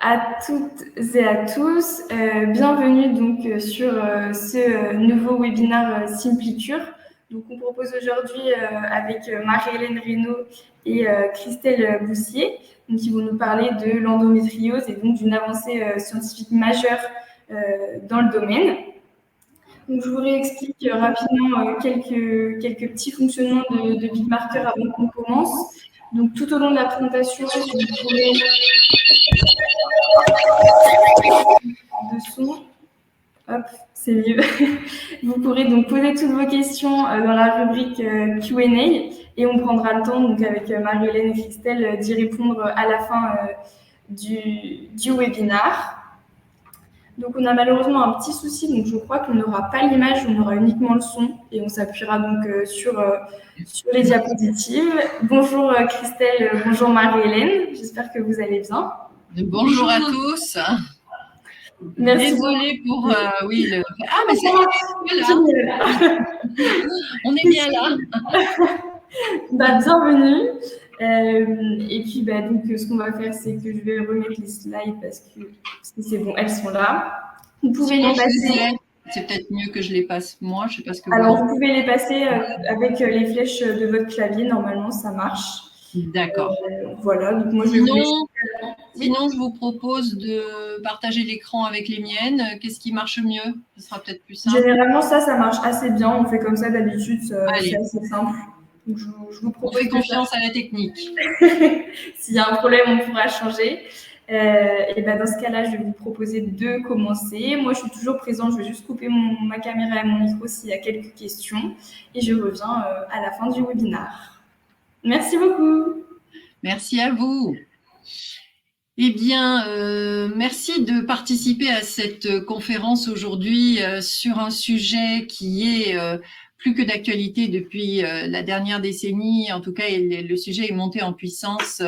à toutes et à tous. Bienvenue donc sur ce nouveau webinaire Simplicure. Donc, on propose aujourd'hui avec Marie-Hélène Reynaud et Christelle Boussier, donc, qui vont nous parler de l'endométriose et donc d'une avancée scientifique majeure dans le domaine. Donc, je vous réexplique rapidement quelques petits fonctionnements de BitMarker avant qu'on commence. Donc, tout au long de la présentation, vous pourrez de son. Hop, c'est mieux. Vous pourrez donc poser toutes vos questions dans la rubrique Q&A et on prendra le temps, donc avec Marie-Hélène et Christelle, d'y répondre à la fin du webinaire. Donc, on a malheureusement un petit souci, donc je crois qu'on n'aura pas l'image, on aura uniquement le son et on s'appuiera donc sur les diapositives. Bonjour Christelle, bonjour Marie-Hélène, j'espère que vous allez bien. Bonjour à tous. Merci. Désolée pour oui le. Ah mais c'est là. On est bien là. Bienvenue. Et puis donc ce qu'on va faire, c'est que je vais remettre les slides parce que c'est bon, elles sont là. Vous pouvez les passer. C'est peut-être mieux que je les passe moi. Je sais pas ce que. Alors vous pouvez les passer avec les flèches de votre clavier. Normalement, ça marche. D'accord. Voilà. Donc moi Sinon, je vous propose de partager l'écran avec les miennes. Qu'est-ce qui marche mieux? Ce sera peut-être plus simple. Généralement, ça marche assez bien. On fait comme ça d'habitude. C'est assez simple. Donc, je vous propose. On fait confiance à la technique. S'il y a un problème, on pourra changer. Et dans ce cas-là, je vais vous proposer de commencer. Moi, je suis toujours présente. Je vais juste couper ma caméra et mon micro s'il y a quelques questions. Et je reviens à la fin du webinaire. Merci beaucoup. Merci à vous. Eh bien, merci de participer à cette conférence aujourd'hui sur un sujet qui est plus que d'actualité depuis la dernière décennie. En tout cas, le sujet est monté en puissance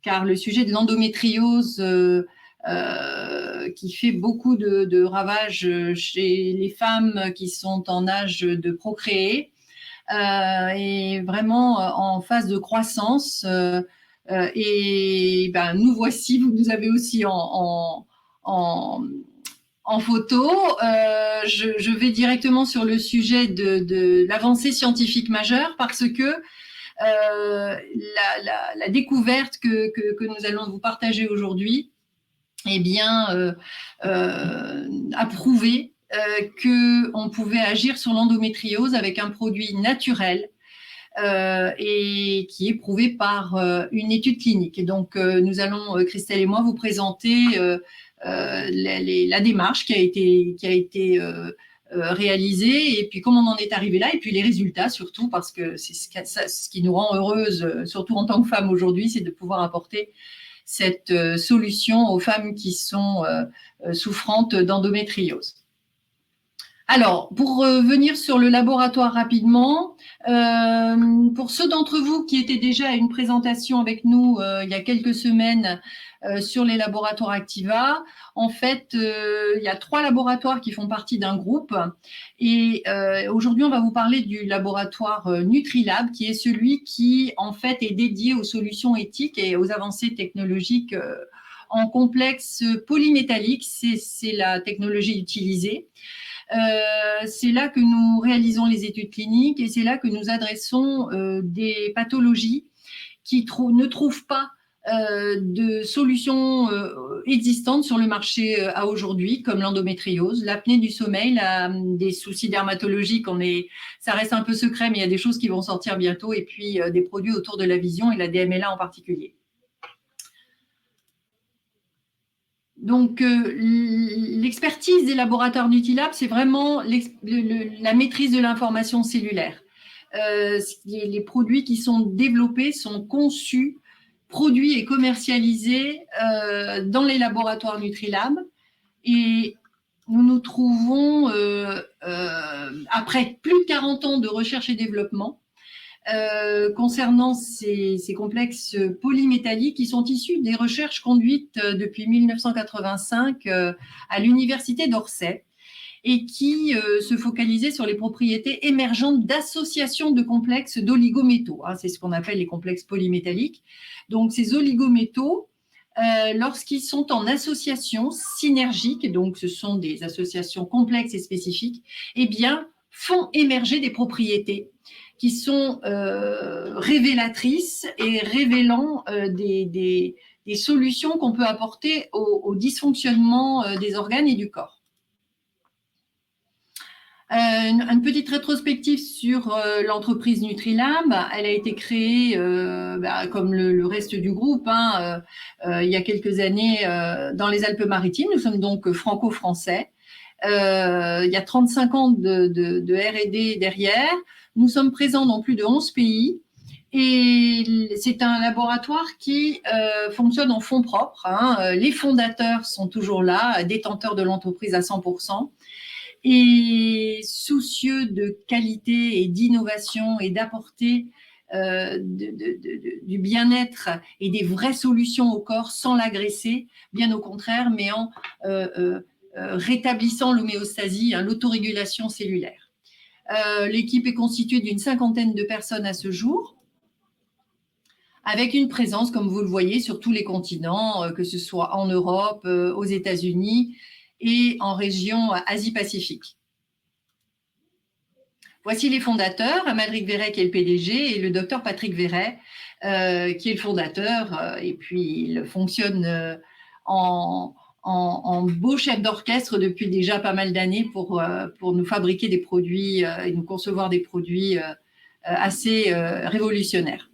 car le sujet de l'endométriose qui fait beaucoup de ravages chez les femmes qui sont en âge de procréer est vraiment en phase de croissance. Et nous voici, vous nous avez aussi en photo. Je vais directement sur le sujet de l'avancée scientifique majeure parce que la découverte que nous allons vous partager aujourd'hui a prouvé qu'on pouvait agir sur l'endométriose avec un produit naturel et qui est prouvé par une étude clinique. Et donc, nous allons, Christelle et moi, vous présenter la démarche qui a été réalisée et puis comment on en est arrivé là et puis les résultats surtout parce que c'est ce qui nous rend heureuses, surtout en tant que femmes aujourd'hui, c'est de pouvoir apporter cette solution aux femmes qui sont souffrantes d'endométriose. Alors, pour revenir sur le laboratoire rapidement, pour ceux d'entre vous qui étaient déjà à une présentation avec nous il y a quelques semaines sur les laboratoires Activa, en fait, il y a 3 laboratoires qui font partie d'un groupe et aujourd'hui, on va vous parler du laboratoire Nutrilab qui est celui qui, en fait, est dédié aux solutions éthiques et aux avancées technologiques en complexe polymétallique. C'est la technologie utilisée. C'est là que nous réalisons les études cliniques et c'est là que nous adressons des pathologies qui ne trouvent pas de solutions existantes sur le marché à aujourd'hui, comme l'endométriose, l'apnée du sommeil, des soucis dermatologiques. Ça reste un peu secret, mais il y a des choses qui vont sortir bientôt, et puis des produits autour de la vision et la DMLA en particulier. Donc, l'expertise des laboratoires Nutrilab, c'est vraiment la maîtrise de l'information cellulaire. Les produits qui sont développés sont conçus, produits et commercialisés dans les laboratoires Nutrilab. Et nous nous trouvons, après plus de 40 ans de recherche et développement, concernant ces complexes polymétalliques qui sont issus des recherches conduites depuis 1985 à l'université d'Orsay et qui se focalisaient sur les propriétés émergentes d'associations de complexes d'oligométaux. C'est ce qu'on appelle les complexes polymétalliques. Donc, ces oligométaux lorsqu'ils sont en association synergique, donc ce sont des associations complexes et spécifiques, eh bien, font émerger des propriétés qui sont révélatrices et révélant des solutions qu'on peut apporter au dysfonctionnement des organes et du corps. Une petite rétrospective sur l'entreprise Nutrilab. Elle a été créée, comme le reste du groupe, il y a quelques années dans les Alpes-Maritimes. Nous sommes donc franco-français. Il y a 35 ans de R&D derrière. Nous sommes présents dans plus de 11 pays. Et c'est un laboratoire qui fonctionne en fonds propres. Les fondateurs sont toujours là, détenteurs de l'entreprise à 100%. Et soucieux de qualité et d'innovation et d'apporter du bien-être et des vraies solutions au corps sans l'agresser, bien au contraire, mais en rétablissant l'homéostasie, l'autorégulation cellulaire. L'équipe est constituée d'une 50aine de personnes à ce jour, avec une présence, comme vous le voyez, sur tous les continents, que ce soit en Europe, aux États-Unis, et en région Asie-Pacifique. Voici les fondateurs, Amalric Verret qui est le PDG et le docteur Patrick Verret qui est le fondateur, et puis il fonctionne en beau chef d'orchestre depuis déjà pas mal d'années pour nous fabriquer des produits et nous concevoir des produits assez révolutionnaires.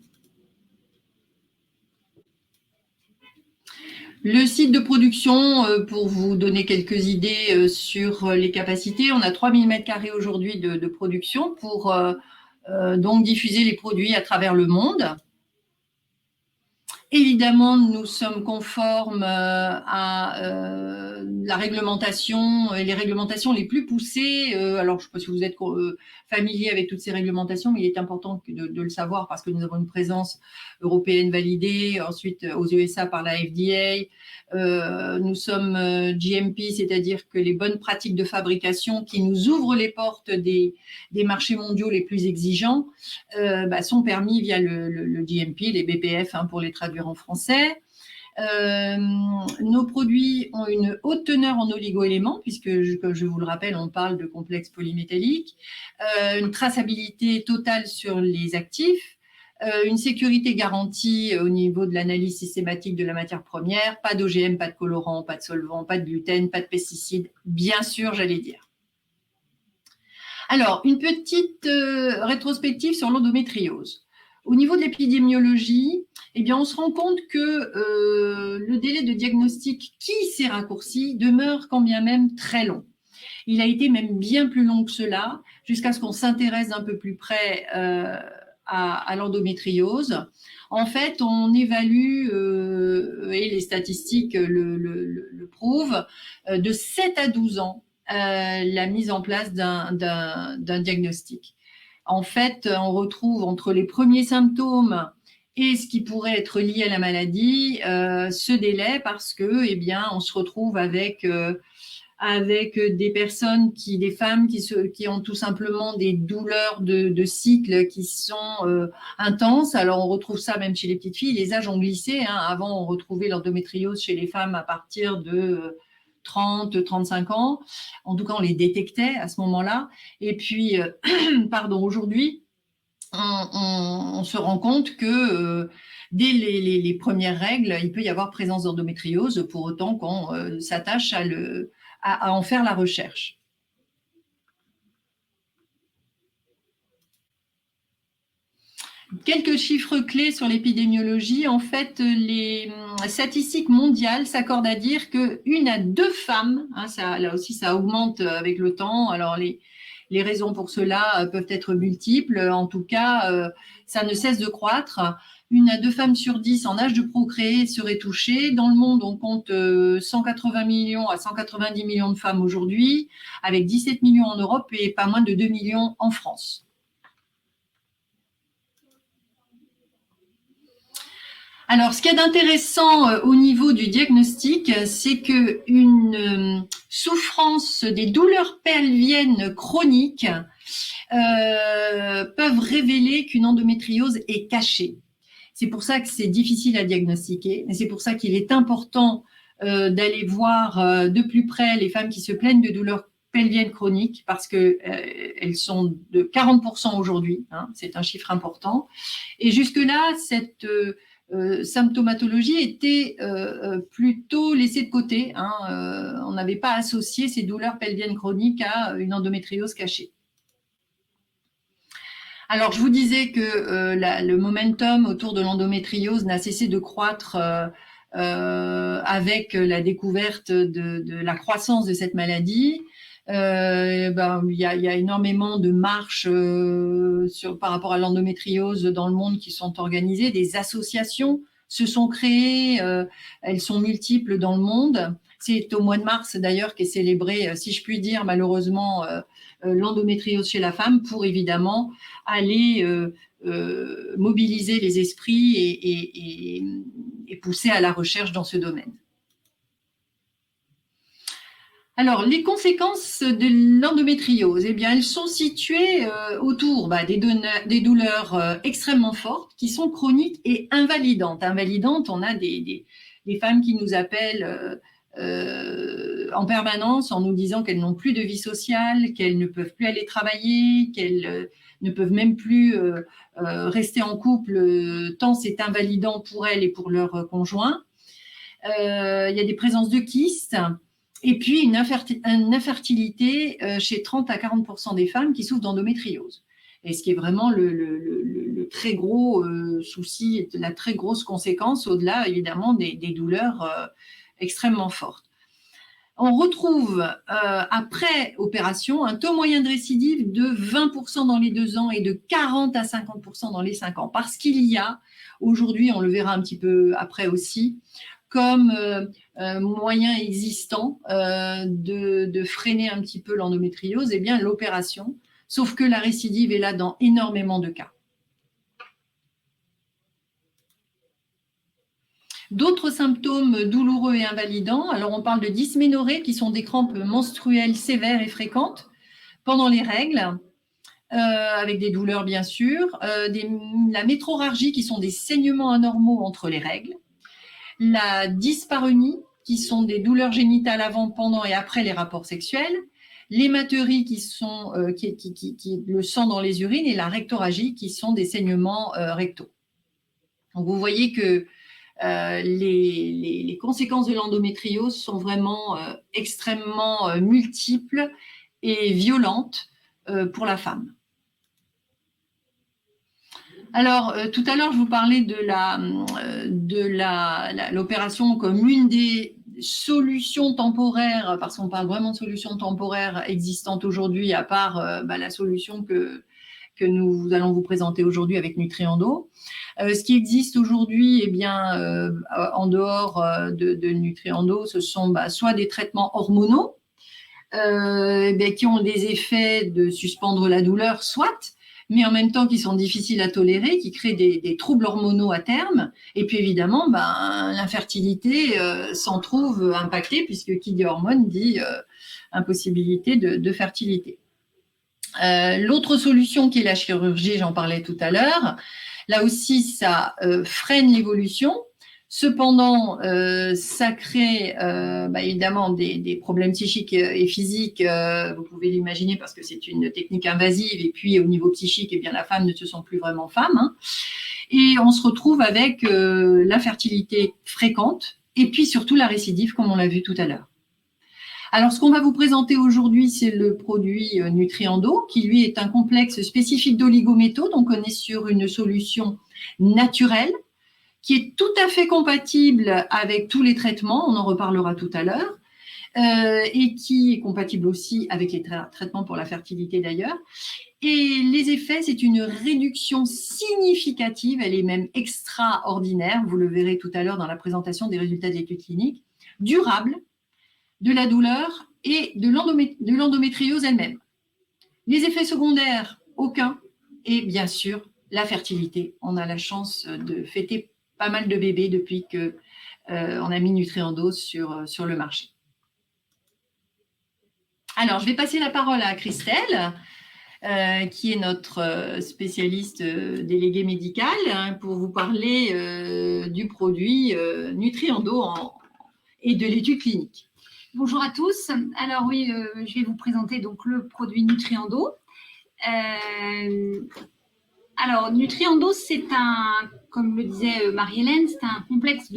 Le site de production, pour vous donner quelques idées sur les capacités, on a 3000 m² aujourd'hui de production pour donc diffuser les produits à travers le monde. Évidemment, nous sommes conformes à la réglementation et les réglementations les plus poussées. Alors, je ne sais pas si vous êtes familier avec toutes ces réglementations, mais il est important de le savoir parce que nous avons une présence européenne validée, ensuite aux USA par la FDA. Nous sommes GMP, c'est-à-dire que les bonnes pratiques de fabrication qui nous ouvrent les portes des marchés mondiaux les plus exigeants sont permis via le GMP, les BPF pour les traduire en français. Nos produits ont une haute teneur en oligoéléments, puisque, comme je vous le rappelle, on parle de complexes polymétalliques, une traçabilité totale sur les actifs, une sécurité garantie au niveau de l'analyse systématique de la matière première, pas d'OGM, pas de colorant, pas de solvant, pas de gluten, pas de pesticides, bien sûr, j'allais dire. Alors, une petite rétrospective sur l'endométriose. Au niveau de l'épidémiologie, eh bien, on se rend compte que le délai de diagnostic qui s'est raccourci demeure quand bien même très long. Il a été même bien plus long que cela, jusqu'à ce qu'on s'intéresse d'un peu plus près à l'endométriose. En fait, on évalue, et les statistiques le prouvent, de 7 à 12 ans, la mise en place d'un diagnostic. En fait, on retrouve entre les premiers symptômes et ce qui pourrait être lié à la maladie, ce délai, parce que, eh bien, on se retrouve avec des personnes, des femmes qui ont tout simplement des douleurs de cycle qui sont intenses. Alors, on retrouve ça même chez les petites filles. Les âges ont glissé. Avant, on retrouvait l'endométriose chez les femmes à partir de 30, 35 ans. En tout cas, on les détectait à ce moment-là. Et puis, aujourd'hui, on se rend compte que dès les premières règles, il peut y avoir présence d'endométriose, pour autant qu'on s'attache à en faire la recherche. Quelques chiffres clés sur l'épidémiologie. En fait, les statistiques mondiales s'accordent à dire qu'une à 2 femmes, là aussi ça augmente avec le temps, alors les raisons pour cela peuvent être multiples, en tout cas ça ne cesse de croître. 1 à 2 femmes sur 10 en âge de procréer seraient touchées. Dans le monde, on compte 180 millions à 190 millions de femmes aujourd'hui, avec 17 millions en Europe et pas moins de 2 millions en France. Alors, ce qu'il y a d'intéressant au niveau du diagnostic, c'est qu'une souffrance des douleurs pelviennes chroniques peuvent révéler qu'une endométriose est cachée. C'est pour ça que c'est difficile à diagnostiquer, et c'est pour ça qu'il est important d'aller voir de plus près les femmes qui se plaignent de douleurs pelviennes chroniques, parce que elles sont de 40% aujourd'hui, hein, c'est un chiffre important. Et jusque-là, cette symptomatologie était plutôt laissée de côté, hein, on n'avait pas associé ces douleurs pelviennes chroniques à une endométriose cachée. Alors, je vous disais que le momentum autour de l'endométriose n'a cessé de croître avec la découverte de la croissance de cette maladie. Il y a énormément de marches par rapport à l'endométriose dans le monde qui sont organisées. Des associations se sont créées, elles sont multiples dans le monde. C'est au mois de mars d'ailleurs qu'est célébré, si je puis dire, malheureusement, l'endométriose chez la femme, pour évidemment aller mobiliser les esprits et pousser à la recherche dans ce domaine. Alors, les conséquences de l'endométriose, eh bien, elles sont situées autour des douleurs extrêmement fortes qui sont chroniques et invalidantes. Invalidantes, on a des femmes qui nous appellent en permanence en nous disant qu'elles n'ont plus de vie sociale, qu'elles ne peuvent plus aller travailler, qu'elles ne peuvent même plus rester en couple, tant c'est invalidant pour elles et pour leur conjoint. Il y a des présences de kystes. Et puis, une infertilité chez 30 à 40% des femmes qui souffrent d'endométriose. Et ce qui est vraiment le très gros souci, la très grosse conséquence, au-delà, évidemment, des douleurs extrêmement fortes. On retrouve, après opération, un taux moyen de récidive de 20% dans les 2 ans et de 40 à 50% dans les 5 ans. Parce qu'il y a, aujourd'hui, on le verra un petit peu après aussi, comme moyen existant de freiner un petit peu l'endométriose, eh bien l'opération, sauf que la récidive est là dans énormément de cas. D'autres symptômes douloureux et invalidants, alors on parle de dysménorrhée, qui sont des crampes menstruelles sévères et fréquentes pendant les règles, avec des douleurs bien sûr, la métrorragie, qui sont des saignements anormaux entre les règles, la dyspareunie, qui sont des douleurs génitales avant, pendant et après les rapports sexuels, l'hématérie, qui sont le sang dans les urines, et la rectorragie, qui sont des saignements rectaux. Donc vous voyez que les conséquences de l'endométriose sont vraiment extrêmement multiples et violentes pour la femme. Alors, tout à l'heure, je vous parlais de l'opération comme une des solutions temporaires, parce qu'on parle vraiment de solutions temporaires existantes aujourd'hui, à part la solution que nous allons vous présenter aujourd'hui avec Nutriendo. Ce qui existe aujourd'hui, eh bien, en dehors de Nutriendo, ce sont soit des traitements hormonaux qui ont des effets de suspendre la douleur, soit, mais en même temps qui sont difficiles à tolérer, qui créent des troubles hormonaux à terme. Et puis évidemment, l'infertilité s'en trouve impactée, puisque qui dit hormone dit impossibilité de fertilité. L'autre solution qui est la chirurgie, j'en parlais tout à l'heure, là aussi ça freine l'évolution. Cependant, ça crée évidemment des problèmes psychiques et physiques, vous pouvez l'imaginer, parce que c'est une technique invasive, et puis au niveau psychique, eh bien, la femme ne se sent plus vraiment femme, hein. Et on se retrouve avec l'infertilité fréquente, et puis surtout la récidive, comme on l'a vu tout à l'heure. Alors, ce qu'on va vous présenter aujourd'hui, c'est le produit Nutriendo, qui lui est un complexe spécifique d'oligométaux, donc on est sur une solution naturelle, qui est tout à fait compatible avec tous les traitements, on en reparlera tout à l'heure, et qui est compatible aussi avec les traitements pour la fertilité d'ailleurs. Et les effets, c'est une réduction significative, elle est même extraordinaire, vous le verrez tout à l'heure dans la présentation des résultats de l'étude clinique, durable, de la douleur et de l'endométriose elle-même. Les effets secondaires, aucun, et bien sûr, la fertilité. On a la chance de fêter pas mal de bébés depuis qu'on a mis Nutriendo sur le marché. Alors, je vais passer la parole à Christelle, qui est notre spécialiste délégué médical, hein, pour vous parler du produit Nutriendo et de l'étude clinique. Bonjour à tous. Alors oui, je vais vous présenter donc le produit Nutriendo. Alors Nutriendo, c'est comme le disait Marie-Hélène, c'est un complexe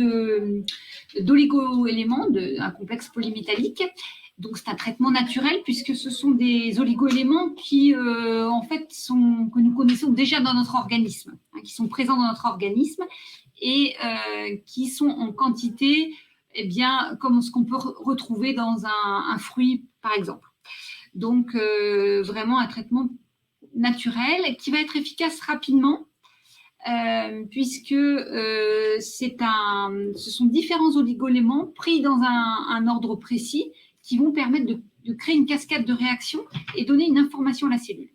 d'oligo-éléments, un complexe polymétallique. Donc c'est un traitement naturel puisque ce sont des oligo-éléments qui en fait que nous connaissons déjà dans notre organisme, hein, qui sont présents dans notre organisme et qui sont en quantité, eh bien, comme ce qu'on peut retrouver dans un fruit par exemple. Donc vraiment un traitement naturel qui va être efficace rapidement puisque ce sont différents oligo-éléments pris dans un ordre précis qui vont permettre de créer une cascade de réactions et donner une information à la cellule.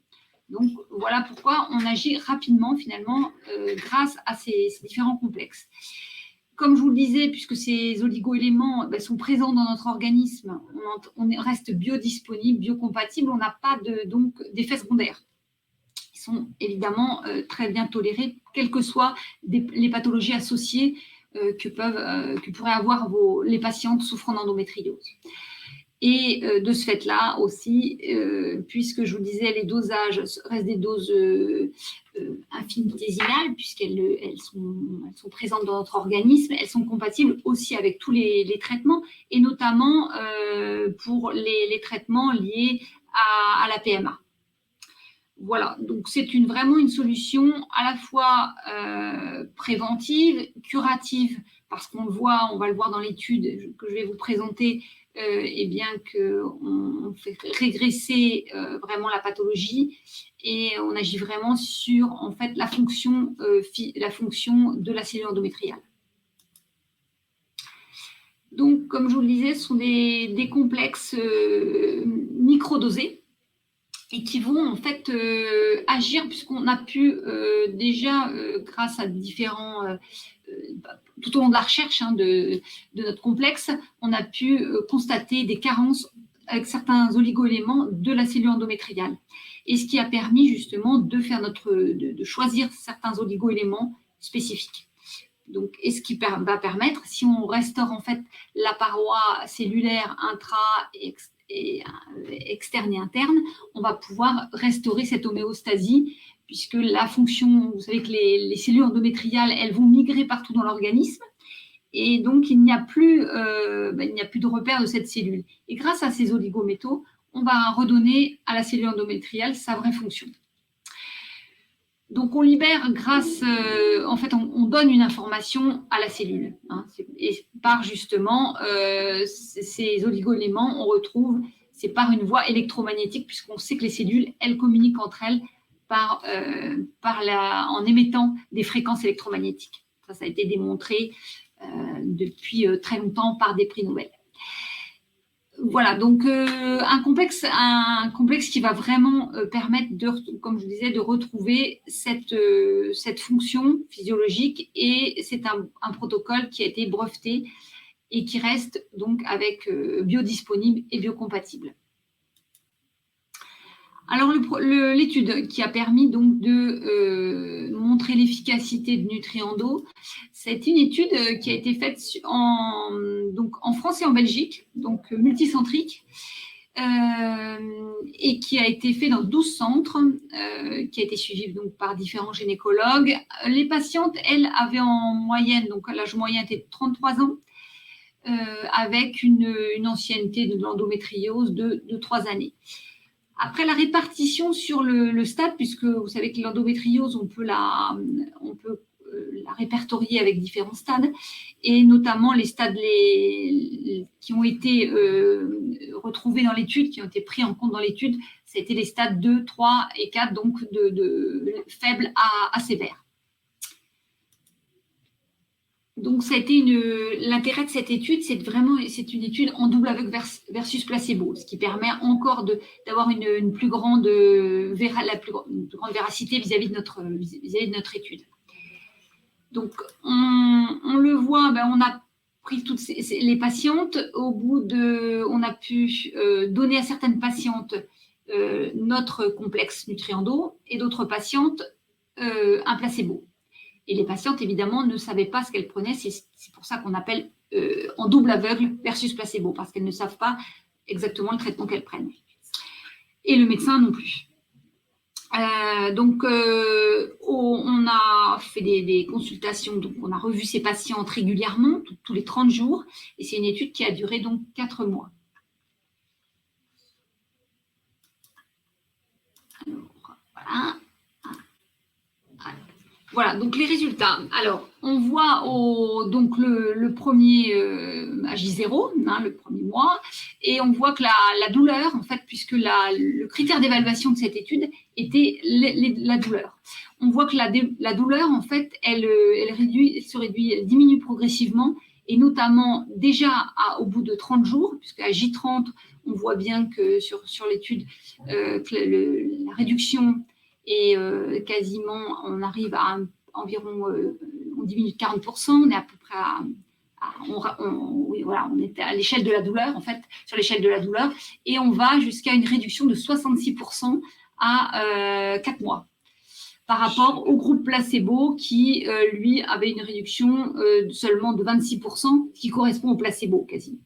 Donc, voilà pourquoi on agit rapidement, finalement, grâce à ces différents complexes. Comme je vous le disais, puisque ces oligo-éléments sont présents dans notre organisme, on reste biodisponible, biocompatible, on n'a pas donc d'effets secondaires. Ils sont évidemment très bien tolérés, quelles que soient les pathologies associées que pourraient avoir les patientes souffrant d'endométriose. Et de ce fait-là aussi, puisque je vous disais, les dosages restent des doses infinitésimales, puisqu'elles sont présentes dans notre organisme, elles sont compatibles aussi avec tous les traitements, et notamment pour les traitements liés à la PMA. Voilà, donc c'est vraiment une solution à la fois préventive, curative, parce qu'on va le voir dans l'étude que je vais vous présenter, et bien qu'on fait régresser vraiment la pathologie et on agit vraiment sur en fait la fonction de la cellule endométriale. Donc, comme je vous le disais, ce sont des complexes microdosés et qui vont en fait agir puisqu'on a pu déjà, grâce à différents tout au long de la recherche de notre complexe, on a pu constater des carences avec certains oligo-éléments de la cellule endométriale. Et ce qui a permis justement de choisir certains oligo-éléments spécifiques. Donc, et ce qui va permettre, si on restaure en fait la paroi cellulaire externe et interne, on va pouvoir restaurer cette homéostasie, puisque la fonction, vous savez que les cellules endométriales, elles vont migrer partout dans l'organisme, et donc il n'y a plus de repère de cette cellule. Et grâce à ces oligométaux, on va redonner à la cellule endométriale sa vraie fonction. Donc on libère en fait, on donne une information à la cellule. Hein, et par justement ces oligo-éléments, on retrouve, c'est par une voie électromagnétique, puisqu'on sait que les cellules, elles communiquent entre elles en émettant des fréquences électromagnétiques. Ça a été démontré depuis très longtemps par des prix Nobel. Voilà, donc un complexe qui va vraiment permettre, comme je disais, de retrouver cette fonction physiologique, et c'est un protocole qui a été breveté et qui reste donc biodisponible et biocompatible. Alors l'étude qui a permis donc de montrer l'efficacité de Nutriendo, c'est une étude qui a été faite en France et en Belgique, donc multicentrique, et qui a été faite dans 12 centres, qui a été suivie donc par différents gynécologues. Les patientes, elles, avaient en moyenne, donc l'âge moyen était de 33 ans, avec une ancienneté de l'endométriose de 3 années. Après, la répartition sur le stade, puisque vous savez que l'endométriose, on peut la répertorier avec différents stades, et notamment les stades qui ont été retrouvés dans l'étude, qui ont été pris en compte dans l'étude, c'était les stades 2, 3 et 4, donc de faible à sévère. Donc, ça a été l'intérêt de cette étude, c'est une étude en double aveugle versus placebo, ce qui permet encore d'avoir une plus grande véracité vis-à-vis de notre étude. Donc, on le voit, on a pris toutes les patientes. On a pu donner à certaines patientes notre complexe Nutriendo et d'autres patientes un placebo. Et les patientes, évidemment, ne savaient pas ce qu'elles prenaient. C'est pour ça qu'on appelle en double aveugle versus placebo, parce qu'elles ne savent pas exactement le traitement qu'elles prennent. Et le médecin non plus. On a fait des consultations, donc on a revu ces patientes régulièrement, tous les 30 jours, et c'est une étude qui a duré donc 4 mois. Alors, voilà. Voilà, donc les résultats. Alors, on voit donc le premier J0, le premier mois, et on voit que la douleur, en fait, puisque le critère d'évaluation de cette étude était la douleur. On voit que la douleur, en fait, elle diminue progressivement, et notamment déjà au bout de 30 jours, puisque à J30, on voit bien que sur l'étude, que la réduction et quasiment, on arrive à environ, on diminue de 40%, on est à peu près on est à l'échelle de la douleur, en fait, sur l'échelle de la douleur, et on va jusqu'à une réduction de 66% à 4 mois, par rapport au groupe placebo qui, lui, avait une réduction seulement de 26%, ce qui correspond au placebo quasiment.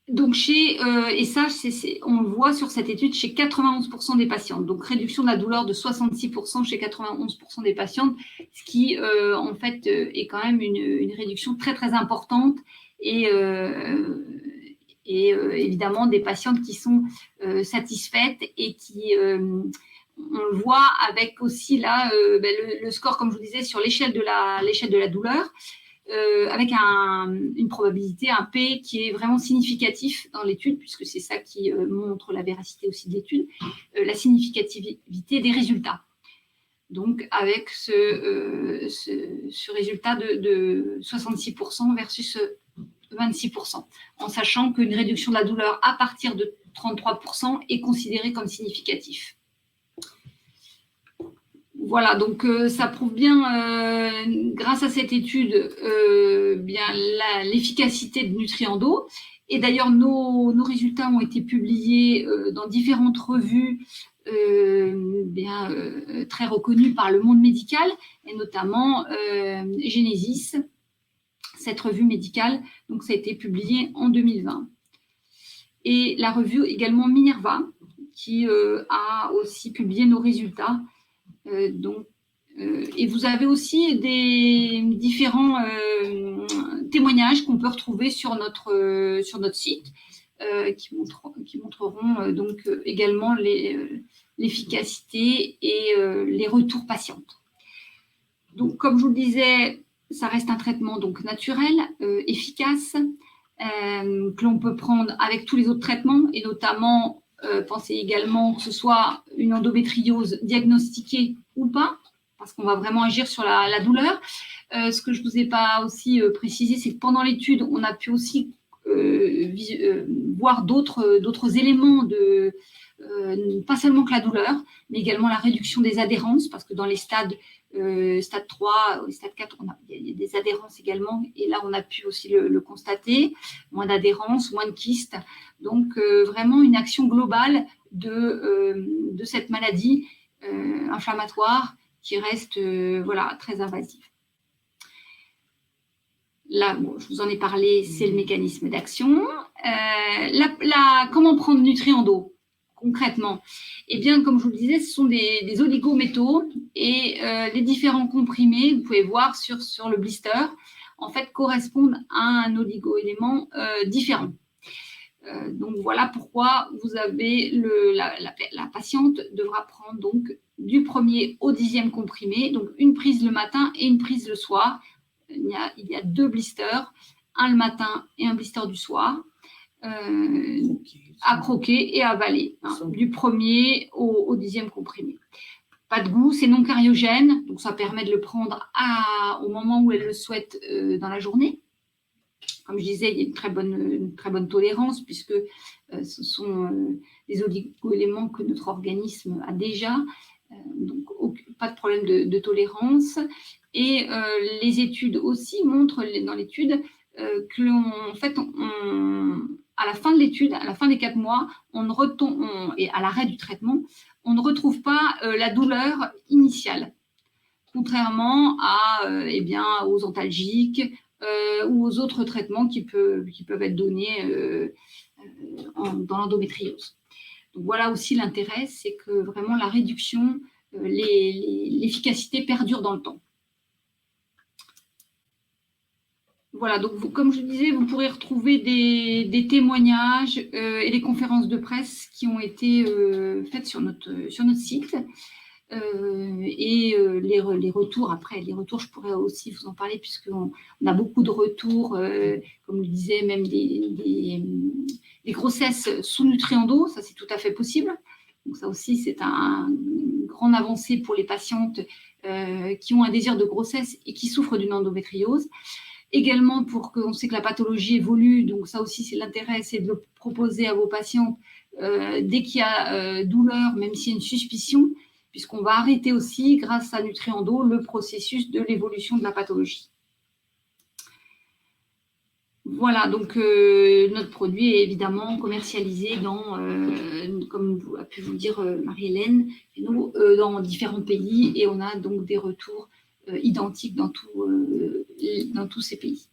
Donc, et ça, on le voit sur cette étude chez 91% des patientes. Donc, réduction de la douleur de 66% chez 91% des patientes, ce qui, en fait, est quand même une réduction très, très importante. Et évidemment, des patientes qui sont satisfaites et qui, on le voit avec aussi là, le score, comme je vous disais, sur l'échelle de la douleur. Avec une probabilité, un P qui est vraiment significatif dans l'étude, puisque c'est ça qui montre la véracité aussi de l'étude, la significativité des résultats. Donc, avec ce résultat de 66% versus 26%, en sachant qu'une réduction de la douleur à partir de 33% est considérée comme significatif. Voilà, donc ça prouve bien, grâce à cette étude, bien l'efficacité de Nutriendo. Et d'ailleurs, nos résultats ont été publiés dans différentes revues très reconnues par le monde médical, et notamment Genesis, cette revue médicale. Donc, ça a été publié en 2020. Et la revue également Minerva, qui a aussi publié nos résultats. Et vous avez aussi des différents témoignages qu'on peut retrouver sur notre site qui montreront donc également l'efficacité et les retours patientes. Donc, comme je vous le disais, ça reste un traitement donc naturel, efficace, que l'on peut prendre avec tous les autres traitements, et notamment pensez également que ce soit une endométriose diagnostiquée ou pas, parce qu'on va vraiment agir sur la douleur. Ce que je ne vous ai pas aussi précisé, c'est que pendant l'étude, on a pu aussi voir d'autres éléments, pas seulement que la douleur, mais également la réduction des adhérences, parce que dans les stade 3 et stade 4, il y a des adhérences également, et là, on a pu aussi le constater, moins d'adhérences, moins de kystes. Donc, vraiment une action globale de cette maladie inflammatoire qui reste très invasive. Là, bon, je vous en ai parlé, c'est le mécanisme d'action. Comment prendre Nutriendo concrètement? Eh bien, comme je vous le disais, ce sont des oligométaux, et les différents comprimés, vous pouvez voir sur le blister, en fait, correspondent à un oligo-élément différent. Donc, voilà pourquoi vous avez la patiente devra prendre donc du 1er au 10e comprimé, donc une prise le matin et une prise le soir. Il y a 2 blisters, un le matin et un blister du soir, à croquer et à avaler, du 1er au 10e comprimé. Pas de goût, c'est non cariogène, donc ça permet de le prendre au moment où elle le souhaite dans la journée. Comme je disais, il y a une très bonne tolérance, puisque ce sont des oligo-éléments que notre organisme a déjà, donc pas de problème de tolérance. Et les études aussi montrent, dans l'étude, que à la fin de l'étude, à la fin des 4 mois, et à l'arrêt du traitement, on ne retrouve pas la douleur initiale, contrairement aux antalgiques ou aux autres traitements qui peuvent être donnés dans l'endométriose. Donc voilà aussi l'intérêt, c'est que vraiment la réduction, l'efficacité perdure dans le temps. Voilà, donc comme je disais, vous pourrez retrouver des témoignages et des conférences de presse qui ont été faites sur notre site. Les retours, après, les retours, je pourrais aussi vous en parler puisqu'on a beaucoup de retours, comme je disais, même des grossesses sous nutriendo, ça c'est tout à fait possible. Donc ça aussi, c'est une grande avancée pour les patientes qui ont un désir de grossesse et qui souffrent d'une endométriose. Également, pour qu'on sait que la pathologie évolue, donc ça aussi, c'est l'intérêt, c'est de le proposer à vos patientes dès qu'il y a douleur, même s'il y a une suspicion, puisqu'on va arrêter aussi, grâce à Nutriendo, le processus de l'évolution de la pathologie. Voilà, donc notre produit est évidemment commercialisé comme a pu vous le dire Marie-Hélène, dans différents pays, et on a donc des retours identiques dans tous ces pays.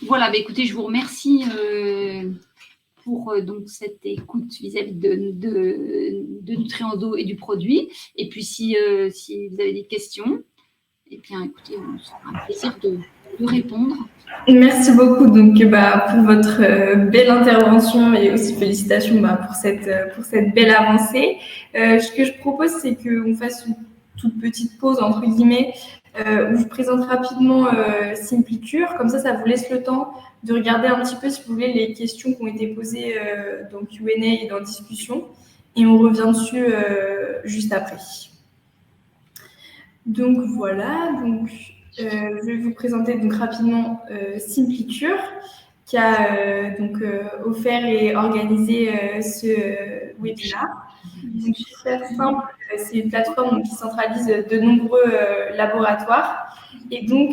Voilà, écoutez, je vous remercie pour donc cette écoute vis-à-vis de Nutriendo et du produit. Et puis, si vous avez des questions, eh bien, écoutez, on sera un plaisir de répondre. Merci beaucoup donc, pour votre belle intervention et aussi félicitations pour cette belle avancée. Ce que je propose, c'est qu'on fasse une toute petite pause, entre guillemets, où je présente rapidement Simplicure. Comme ça vous laisse le temps de regarder un petit peu, si vous voulez, les questions qui ont été posées dans Q&A et dans discussion. Et on revient dessus juste après. Donc voilà, je vais vous présenter donc rapidement Simplicure, qui a offert et organisé ce webinaire. Donc, pour faire simple, c'est une plateforme qui centralise de nombreux laboratoires et donc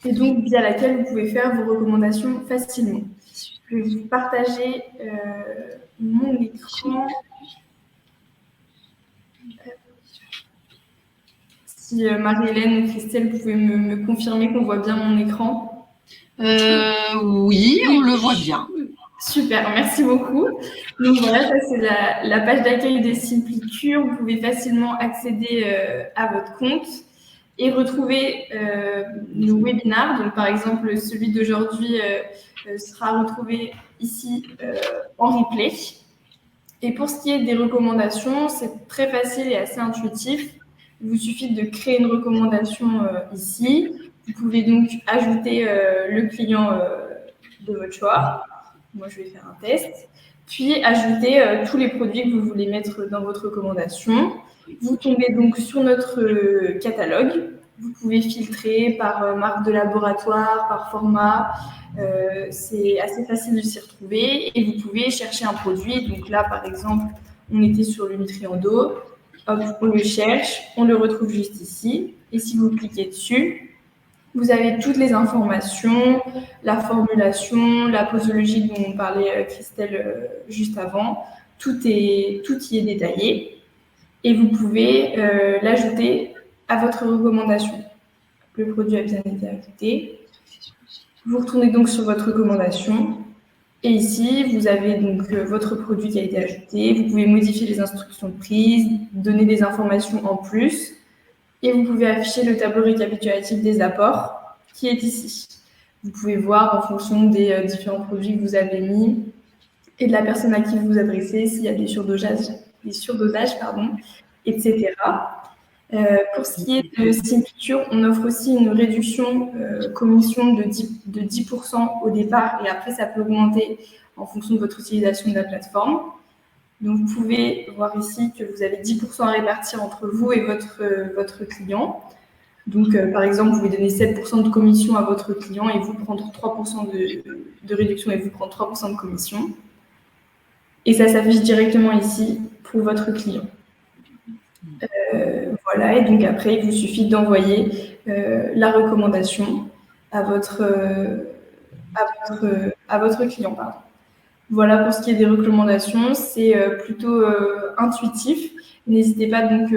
via laquelle vous pouvez faire vos recommandations facilement. Je vais vous partager mon écran. Si Marie-Hélène ou Christelle, vous pouvez me confirmer qu'on voit bien mon écran. Oui, on le voit bien. Super, merci beaucoup. Donc voilà, ça c'est la page d'accueil de Simplicure. Vous pouvez facilement accéder à votre compte et retrouver nos webinaires. Donc par exemple, celui d'aujourd'hui sera retrouvé ici en replay. Et pour ce qui est des recommandations, c'est très facile et assez intuitif. Il vous suffit de créer une recommandation ici. Vous pouvez donc ajouter le client de votre choix. Moi, je vais faire un test. Puis, ajouter tous les produits que vous voulez mettre dans votre recommandation. Vous tombez donc sur notre catalogue. Vous pouvez filtrer par marque de laboratoire, par format. C'est assez facile de s'y retrouver. Et vous pouvez chercher un produit. Donc là, par exemple, on était sur le Nutriendo. Hop, on le cherche. On le retrouve juste ici. Et si vous cliquez dessus, vous avez toutes les informations, la formulation, la posologie dont on parlait Christelle juste avant. Tout y est détaillé et vous pouvez l'ajouter à votre recommandation. Le produit a bien été ajouté. Vous retournez donc sur votre recommandation et ici, vous avez donc votre produit qui a été ajouté. Vous pouvez modifier les instructions prises, donner des informations en plus. Et vous pouvez afficher le tableau récapitulatif des apports qui est ici. Vous pouvez voir en fonction des différents produits que vous avez mis et de la personne à qui vous vous adressez, s'il y a des surdosages, etc. Pour ce qui est de Simplicure, on offre aussi une réduction commission de 10% au départ et après ça peut augmenter en fonction de votre utilisation de la plateforme. Donc, vous pouvez voir ici que vous avez 10% à répartir entre vous et votre client. Donc, par exemple, vous pouvez donner 7% de commission à votre client et vous prendre 3% de réduction et vous prendre 3% de commission. Et ça s'affiche directement ici pour votre client. Voilà, et donc après, il vous suffit d'envoyer la recommandation à votre à votre client. Pardon. Voilà pour ce qui est des recommandations, c'est plutôt intuitif. N'hésitez pas donc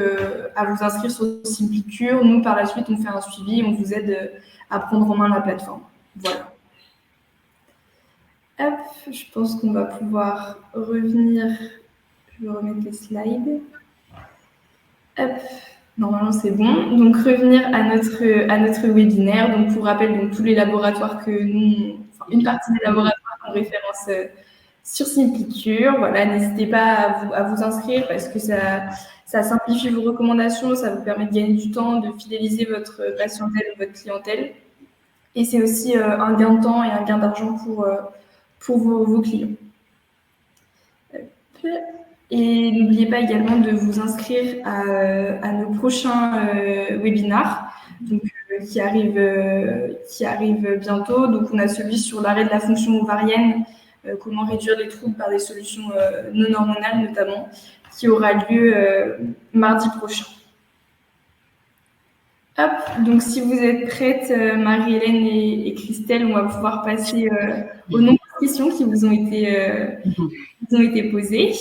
à vous inscrire sur Simplicure. Nous, par la suite, on fait un suivi, on vous aide à prendre en main la plateforme. Voilà. Hop, je pense qu'on va pouvoir revenir. Je vais remettre les slides. Hop, normalement c'est bon. Donc revenir à notre webinaire. Donc pour rappel, donc tous les laboratoires que nous, enfin, une partie des laboratoires qu'on référence sur Simplicure. Voilà, n'hésitez pas à vous inscrire parce que ça simplifie vos recommandations, ça vous permet de gagner du temps, de fidéliser votre patientèle, votre clientèle. Et c'est aussi un gain de temps et un gain d'argent pour vos clients. Et n'oubliez pas également de vous inscrire à nos prochains webinars donc, qui arrivent bientôt. Donc, on a celui sur l'arrêt de la fonction ovarienne, comment réduire les troubles par des solutions non hormonales notamment, qui aura lieu mardi prochain. Hop, donc si vous êtes prêtes, Marie-Hélène et Christelle, on va pouvoir passer aux nombreuses questions qui vous ont été posées.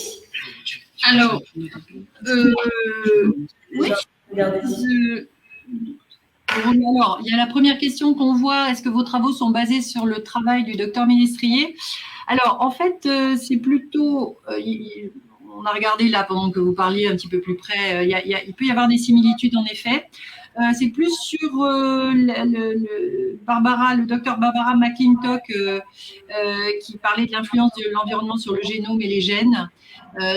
Alors, oui. Alors, il y a la première question qu'on voit. Est-ce que vos travaux sont basés sur le travail du docteur Ménestrier? Alors, en fait, c'est plutôt… on a regardé là pendant que vous parliez un petit peu plus près. Il peut y avoir des similitudes en effet. C'est plus sur le docteur Barbara McClintock qui parlait de l'influence de l'environnement sur le génome et les gènes.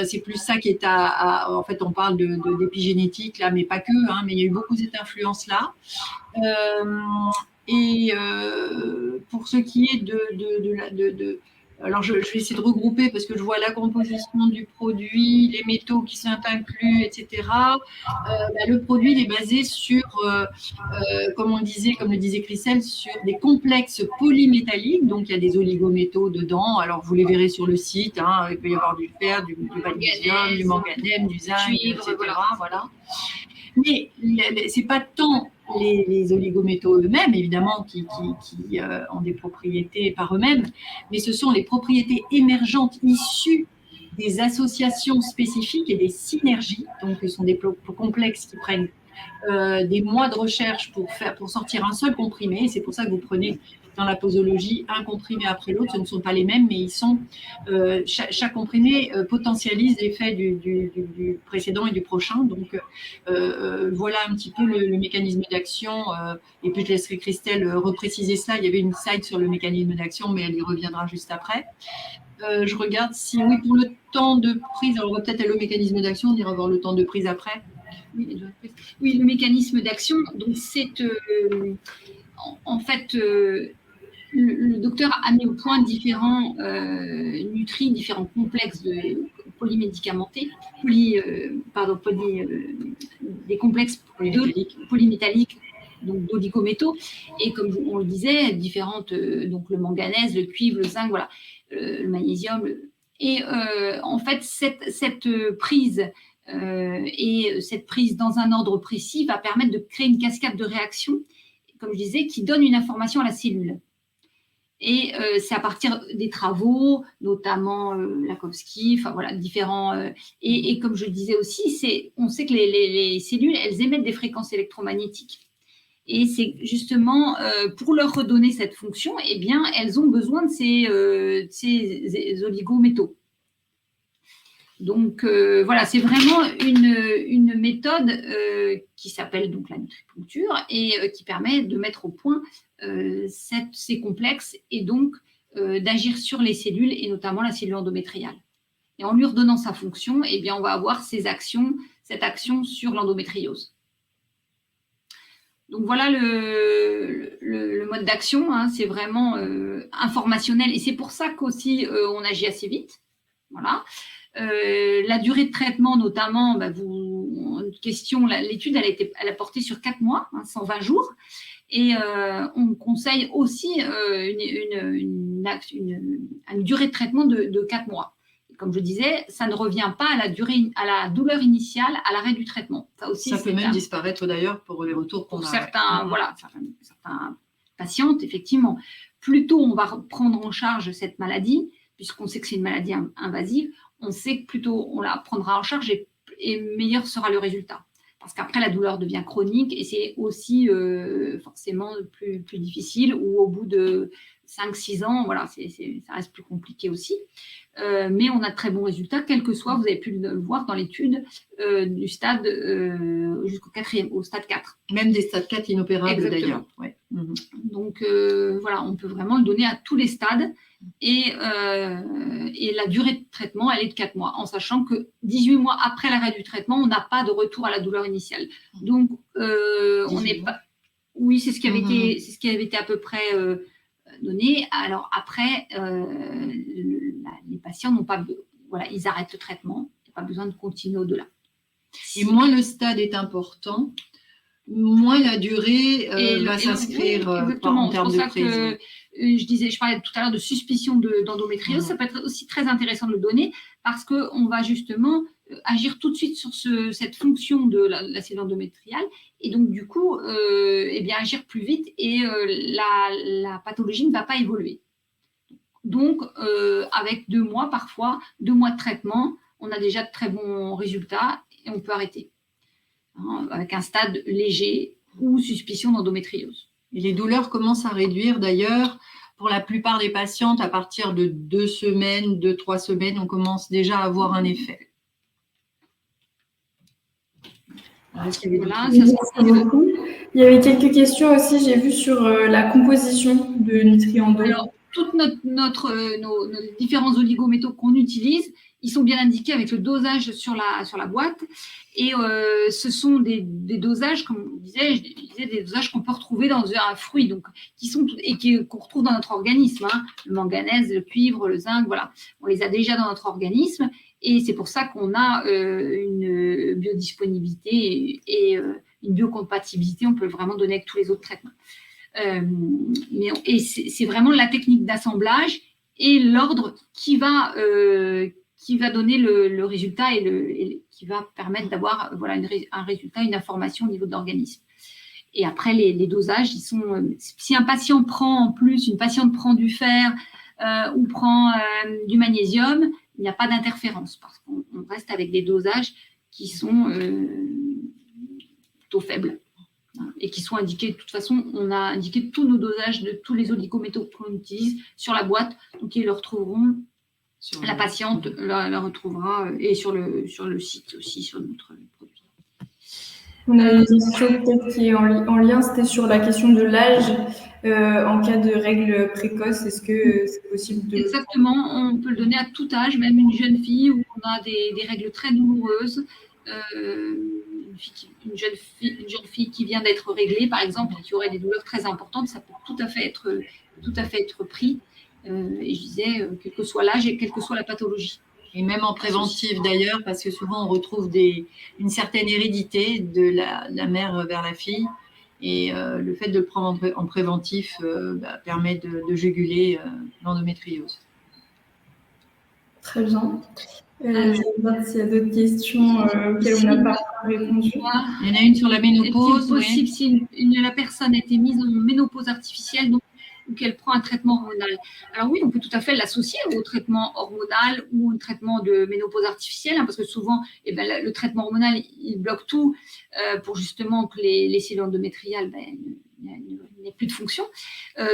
C'est plus ça qui est en fait, on parle d'épigénétique là, mais pas que, hein, mais il y a eu beaucoup cette influence-là. Pour ce qui est alors, je vais essayer de regrouper parce que je vois la composition du produit, les métaux qui sont inclus, etc. Le produit il est basé sur, comme le disait Christelle, sur des complexes polymétalliques. Donc, il y a des oligométaux dedans. Alors, vous les verrez sur le site. Hein, il peut y avoir du fer, du magnésium, du manganèse, du zinc, etc. Voilà. Mais ce n'est pas tant les oligométaux eux-mêmes, évidemment, qui ont des propriétés par eux-mêmes, mais ce sont les propriétés émergentes issues des associations spécifiques et des synergies. Donc, ce sont des complexes qui prennent des mois de recherche pour sortir un seul comprimé. Et c'est pour ça que vous prenez dans la posologie un comprimé après l'autre. Ce ne sont pas les mêmes, mais ils sont chaque comprimé potentialise l'effet du précédent et du prochain. Donc voilà un petit peu le mécanisme d'action. Et puis je laisserai Christelle repréciser cela. Il y avait une slide sur le mécanisme d'action, mais elle y reviendra juste après. Je regarde si oui pour le temps de prise. Alors on va peut-être aller au mécanisme d'action. On ira voir le temps de prise après. Oui, le mécanisme d'action. Donc c'est en fait. Le docteur a mis au point différents nutris, différents complexes polymédicamentés, des complexes polymétalliques, donc d'oligométaux, et comme on le disait, différentes, donc le manganèse, le cuivre, le zinc, voilà, le magnésium. Et en fait, cette prise et cette prise dans un ordre précis va permettre de créer une cascade de réactions, comme je disais, qui donne une information à la cellule. Et c'est à partir des travaux, notamment Lakowski, enfin voilà, différents. Et comme je le disais aussi, on sait que les cellules, elles émettent des fréquences électromagnétiques. Et c'est justement pour leur redonner cette fonction, eh bien, elles ont besoin de ces oligométaux. Donc voilà, c'est vraiment une méthode qui s'appelle donc la nutripuncture et qui permet de mettre au point ces complexes et donc d'agir sur les cellules et notamment la cellule endométriale. Et en lui redonnant sa fonction, eh bien, on va avoir cette action sur l'endométriose. Donc voilà le mode d'action, hein, c'est vraiment informationnel et c'est pour ça qu'aussi on agit assez vite. Voilà. La durée de traitement, notamment, l'étude, elle a porté sur 4 mois, hein, 120 jours. Et on conseille aussi une durée de traitement de 4 mois. Et comme je disais, ça ne revient pas à la douleur initiale, à l'arrêt du traitement. Ça peut même disparaître d'ailleurs pour les retours qu'on a. Certains patientes, effectivement. plus tôt on va prendre en charge cette maladie, puisqu'on sait que c'est une maladie invasive, on sait que plus tôt on la prendra en charge et meilleur sera le résultat. Parce qu'après, la douleur devient chronique et c'est aussi forcément plus difficile, ou au bout de 5-6 ans, voilà, ça reste plus compliqué aussi. Mais on a de très bons résultats, quel que soit, vous avez pu le voir dans l'étude, du stade au stade 4. Même des stades 4 inopérables d'ailleurs. Ouais. Donc voilà, on peut vraiment le donner à tous les stades. Et la durée de traitement, elle est de 4 mois, en sachant que 18 mois après l'arrêt du traitement, on n'a pas de retour à la douleur initiale. Donc, on n'est pas... Oui, c'est ce qui avait été à peu près donné. Alors après, les patients n'ont pas... Voilà, ils arrêtent le traitement. Il n'y a pas besoin de continuer au-delà. Et moins le stade est important, moins la durée va s'inscrire en termes de prise. Je parlais tout à l'heure de suspicion d'endométriose. Ça peut être aussi très intéressant de le donner parce qu'on va justement agir tout de suite sur cette fonction de la cellule endométriale et donc du coup agir plus vite et la pathologie ne va pas évoluer. Donc avec 2 mois parfois, 2 mois de traitement, on a déjà de très bons résultats et on peut arrêter avec un stade léger ou suspicion d'endométriose. Et les douleurs commencent à réduire d'ailleurs. Pour la plupart des patientes, à partir de 2 semaines, 2-3 semaines, on commence déjà à avoir un effet. Voilà, il y avait quelques questions aussi, j'ai vu, sur la composition de Nutriendo. Alors, tous nos différents oligométaux qu'on utilise, ils sont bien indiqués avec le dosage sur la boîte. Et ce sont des dosages, comme je disais, des dosages qu'on peut retrouver dans un fruit, donc qu'on retrouve dans notre organisme. Le manganèse, le cuivre, le zinc, voilà. On les a déjà dans notre organisme. Et c'est pour ça qu'on a une biodisponibilité et une biocompatibilité. On peut vraiment donner avec tous les autres traitements. C'est vraiment la technique d'assemblage et l'ordre qui va donner le résultat et qui va permettre d'avoir un résultat, une information au niveau de l'organisme. Et après, les dosages, ils sont... si un patient prend en plus, une patiente prend du fer ou prend du magnésium, il n'y a pas d'interférence parce qu'on reste avec des dosages qui sont plutôt faibles et qui sont indiqués. De toute façon, on a indiqué tous nos dosages de tous les oligométaux qu'on utilise sur la boîte, donc ils le retrouveront. La patiente la retrouvera et sur le site aussi, sur notre produit. On a une question peut-être qui est en lien, c'était sur la question de l'âge en cas de règles précoces. Est-ce que c'est possible de... Exactement, on peut le donner à tout âge, même une jeune fille où on a des règles très douloureuses. Une jeune fille qui vient d'être réglée, par exemple, qui aurait des douleurs très importantes, ça peut tout à fait être pris. Et je disais, quel que soit l'âge et quelle que soit la pathologie. Et même en préventif d'ailleurs, parce que souvent on retrouve une certaine hérédité de la mère vers la fille. Et le fait de le prendre en préventif permet de juguler l'endométriose. Très bien. Je regarde s'il y a d'autres questions auxquelles on n'a pas répondu. Il y en a une sur la ménopause. Est-il possible si la personne a été mise en ménopause artificielle, donc ou qu'elle prend un traitement hormonal. Alors oui, on peut tout à fait l'associer au traitement hormonal ou au traitement de ménopause artificielle, parce que souvent, le traitement hormonal, il bloque tout pour justement que les cellules endométriales n'aient plus de fonction.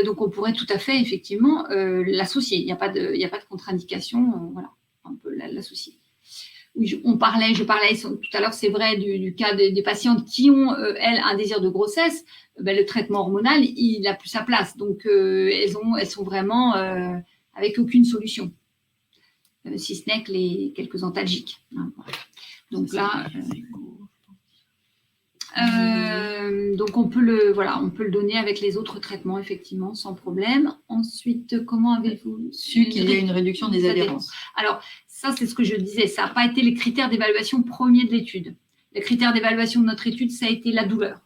Donc, on pourrait tout à fait, effectivement, l'associer. Il n'y a pas de contre-indication. Voilà, on peut l'associer. Oui, je parlais tout à l'heure, c'est vrai, du cas des patientes qui ont, elles, un désir de grossesse. Le traitement hormonal, il n'a plus sa place. Donc, elles sont vraiment avec aucune solution, si ce n'est que quelques antalgiques. Donc là, donc on peut le donner avec les autres traitements, effectivement, sans problème. Ensuite, comment avez-vous su qu'il y a une réduction des adhérences? Alors, ça, c'est ce que je disais. Ça n'a pas été les critères d'évaluation premiers de l'étude. Les critères d'évaluation de notre étude, ça a été la douleur.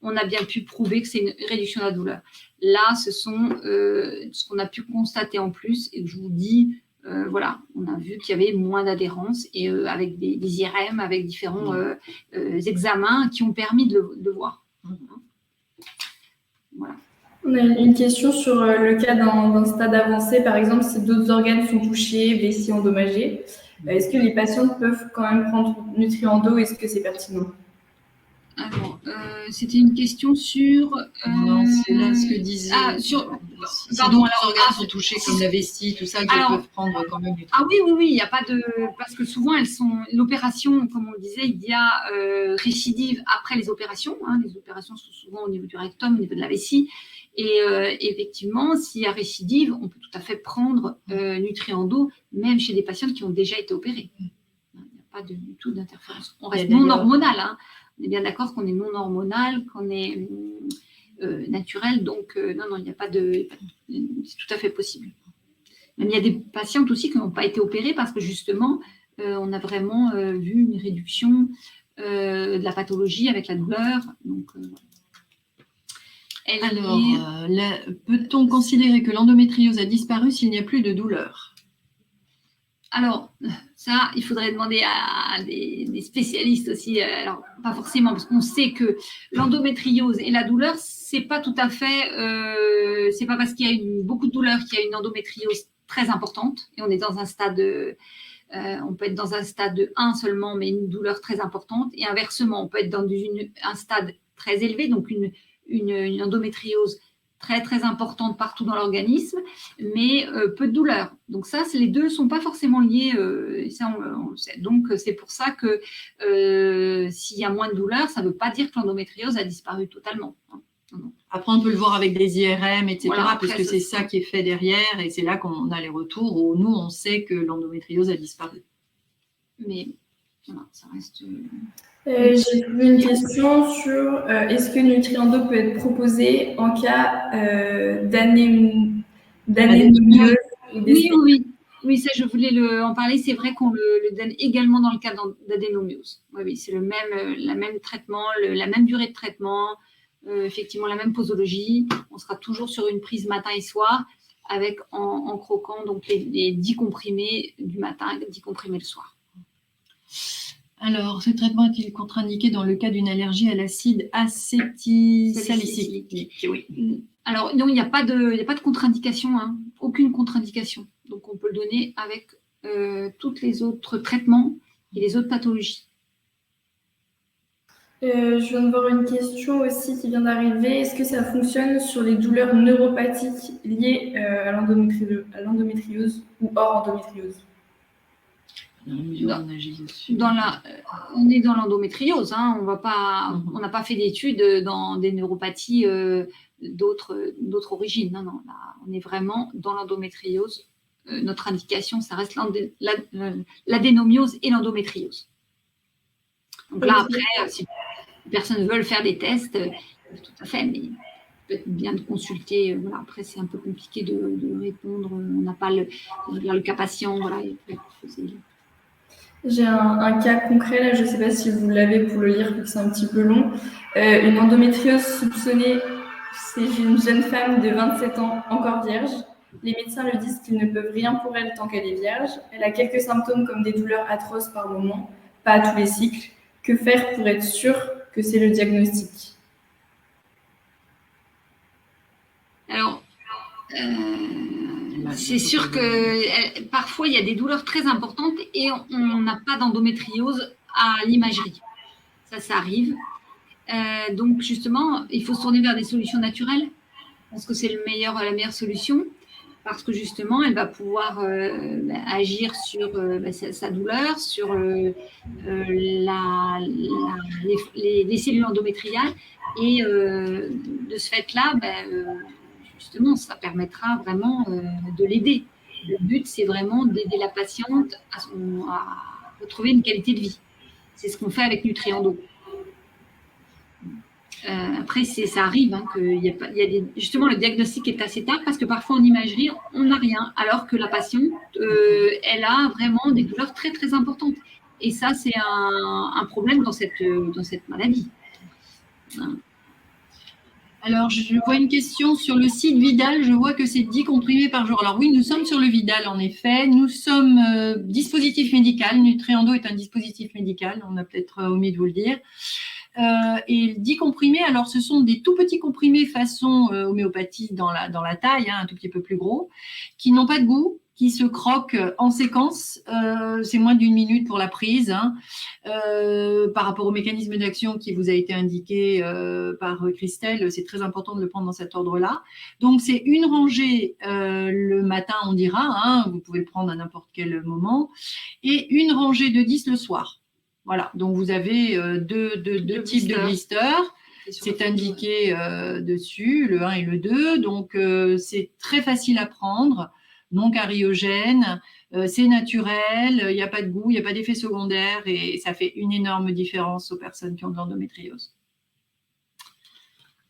On a bien pu prouver que c'est une réduction de la douleur. Là, ce sont ce qu'on a pu constater en plus et que je vous dis, on a vu qu'il y avait moins d'adhérence et avec des IRM, avec différents examens qui ont permis de le voir. Voilà. On a une question sur le cas d'un stade avancé, par exemple, si d'autres organes sont touchés, blessés, endommagés. Est-ce que les patients peuvent quand même prendre Nutriendo? Est-ce que c'est pertinent? Alors, c'était une question sur. Non, c'est là ce que disait. Si d'autres organes sont touchés, comme la vessie, tout ça, qu'ils peuvent prendre quand même du temps. Ah oui, il n'y a pas de. Parce que souvent, l'opération, comme on le disait, il y a récidive après les opérations. Les opérations sont souvent au niveau du rectum, au niveau de la vessie. Et effectivement, s'il y a récidive, on peut tout à fait prendre Nutriendo, même chez des patients qui ont déjà été opérés. Il n'y a pas du tout d'interférence. On reste non hormonal. On est bien d'accord qu'on est non hormonal, qu'on est naturel, donc non, il n'y a pas de. C'est tout à fait possible. Même il y a des patientes aussi qui n'ont pas été opérées parce que justement, on a vraiment vu une réduction de la pathologie avec la douleur. Donc, peut-on considérer que l'endométriose a disparu s'il n'y a plus de douleur? Alors, ça, il faudrait demander à des spécialistes aussi. Alors, pas forcément, parce qu'on sait que l'endométriose et la douleur, c'est pas tout à fait. C'est pas parce qu'il y a beaucoup de douleur qu'il y a une endométriose très importante. Et on est dans un stade. On peut être dans un stade de 1 seulement, mais une douleur très importante. Et inversement, on peut être dans un stade très élevé, donc une endométriose très, très importante partout dans l'organisme, mais peu de douleur. Donc ça, les deux ne sont pas forcément liés, ça on le sait. Donc c'est pour ça que s'il y a moins de douleur, ça ne veut pas dire que l'endométriose a disparu totalement. Après, on peut le voir avec des IRM, etc., voilà, puisque c'est ça qui est fait derrière, et c'est là qu'on a les retours où nous, on sait que l'endométriose a disparu. Mais voilà, ça reste... J'ai vu une question sur est-ce que Nutriendo peut être proposé en cas d'anémie? Oui, ça je voulais en parler. C'est vrai qu'on le donne également dans le cas d'adénomiose. Oui, c'est le même traitement, la même durée de traitement, effectivement la même posologie. On sera toujours sur une prise matin et soir avec en croquant donc les 10 comprimés du matin et 10 comprimés le soir. Alors, ce traitement est-il contre-indiqué dans le cas d'une allergie à l'acide acétylsalicylate? Oui. Alors, non, il n'y a pas de contre-indication, aucune contre-indication. Donc, on peut le donner avec tous les autres traitements et les autres pathologies. Je viens de voir une question aussi qui vient d'arriver. Est-ce que ça fonctionne sur les douleurs neuropathiques liées à l'endométriose ou hors endométriose? On est dans l'endométriose, on n'a pas fait d'études dans des neuropathies d'autres origines. Non, là, on est vraiment dans l'endométriose. Notre indication, ça reste l'adénomiose et l'endométriose. Donc là, après, si les personnes veulent faire des tests, tout à fait, mais peut-être bien de consulter. Voilà, après, c'est un peu compliqué de répondre. On n'a pas le cas patient. Voilà, j'ai un cas concret, là, je ne sais pas si vous l'avez pour le lire, vu que c'est un petit peu long. Une endométriose soupçonnée chez une jeune femme de 27 ans, encore vierge. Les médecins lui disent qu'ils ne peuvent rien pour elle tant qu'elle est vierge. Elle a quelques symptômes comme des douleurs atroces par moment, pas à tous les cycles. Que faire pour être sûr que c'est le diagnostic? Alors, c'est sûr que parfois il y a des douleurs très importantes et on n'a pas d'endométriose à l'imagerie. Ça arrive. Donc justement, il faut se tourner vers des solutions naturelles parce que c'est la meilleure solution. Parce que justement, elle va pouvoir agir sur sa douleur, sur les cellules endométriales. Et de ce fait-là, justement, ça permettra vraiment de l'aider. Le but, c'est vraiment d'aider la patiente à retrouver une qualité de vie. C'est ce qu'on fait avec Nutriendo. Après, ça arrive justement, le diagnostic est assez tard parce que parfois en imagerie, on n'a rien, alors que la patiente, elle a vraiment des douleurs très, très importantes. Et ça, c'est un problème dans cette maladie. Alors, je vois une question sur le site Vidal. Je vois que c'est 10 comprimés par jour. Alors oui, nous sommes sur le Vidal, en effet. Nous sommes dispositif médical. Nutriendo est un dispositif médical. On a peut-être omis de vous le dire. Et 10 comprimés, alors ce sont des tout petits comprimés façon homéopathie dans la taille, hein, un tout petit peu plus gros, qui n'ont pas de goût, qui se croquent en séquence. C'est moins d'1 minute pour la prise, hein, par rapport au mécanisme d'action qui vous a été indiqué par Christelle. C'est très important de le prendre dans cet ordre-là. Donc, c'est une rangée le matin, on dira, hein, vous pouvez le prendre à n'importe quel moment, et une rangée de 10 le soir. Voilà, donc vous avez deux types de blisters. C'est indiqué dessus, le 1 et le 2. Donc, c'est très facile à prendre, non cariogène, c'est naturel, il n'y a pas de goût, il n'y a pas d'effet secondaire et ça fait une énorme différence aux personnes qui ont de l'endométriose.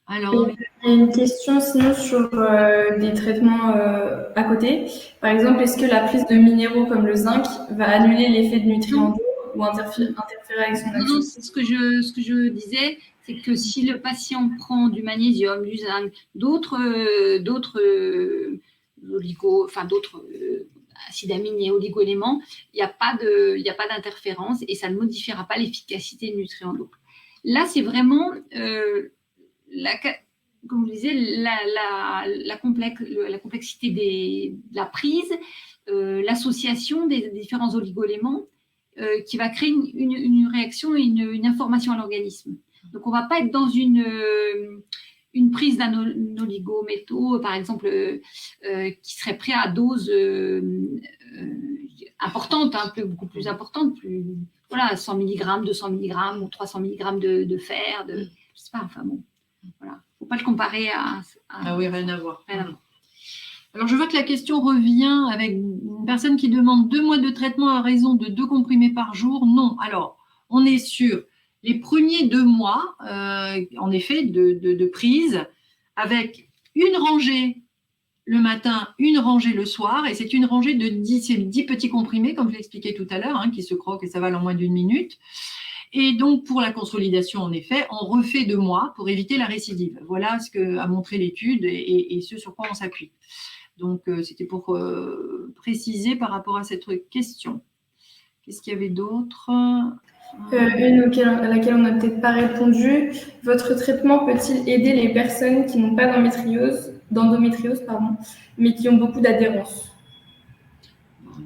Alors, il y a une question sinon sur des traitements à côté. Par exemple, est-ce que la prise de minéraux comme le zinc va annuler l'effet de nutriments d'eau ou interférer avec son action? Non, c'est ce que je disais, c'est que si le patient prend du magnésium, du zinc, d'autres acides aminés, oligo-éléments, il n'y a pas d'interférence et ça ne modifiera pas l'efficacité du nutriment d'eau. Là, c'est vraiment, comme je disais, la complexité de la prise, l'association des différents oligo-éléments qui va créer une réaction et une information à l'organisme. Donc, on ne va pas être dans une prise d'un oligométaux, par exemple, qui serait prêt à dose importante, beaucoup plus importante, voilà, 100 mg, 200 mg ou 300 mg de fer, je ne sais pas, enfin bon, voilà. Il ne faut pas le comparer à ah oui, rien à voir. Alors, je vois que la question revient avec une personne qui demande 2 mois de traitement à raison de 2 comprimés par jour. Non. Alors, on est sur les premiers 2 mois, en effet, de prise, avec une rangée le matin, une rangée le soir, et c'est une rangée de 10 petits comprimés, comme je l'expliquais tout à l'heure, hein, qui se croquent et s'avalent en moins d'1 minute. Et donc, pour la consolidation, en effet, on refait 2 mois pour éviter la récidive. Voilà ce qu'a montré l'étude et ce sur quoi on s'appuie. Donc, c'était pour préciser par rapport à cette question. Qu'est-ce qu'il y avait d'autre? Une à laquelle on n'a peut-être pas répondu. Votre traitement peut-il aider les personnes qui n'ont pas d'endométriose, mais qui ont beaucoup d'adhérence?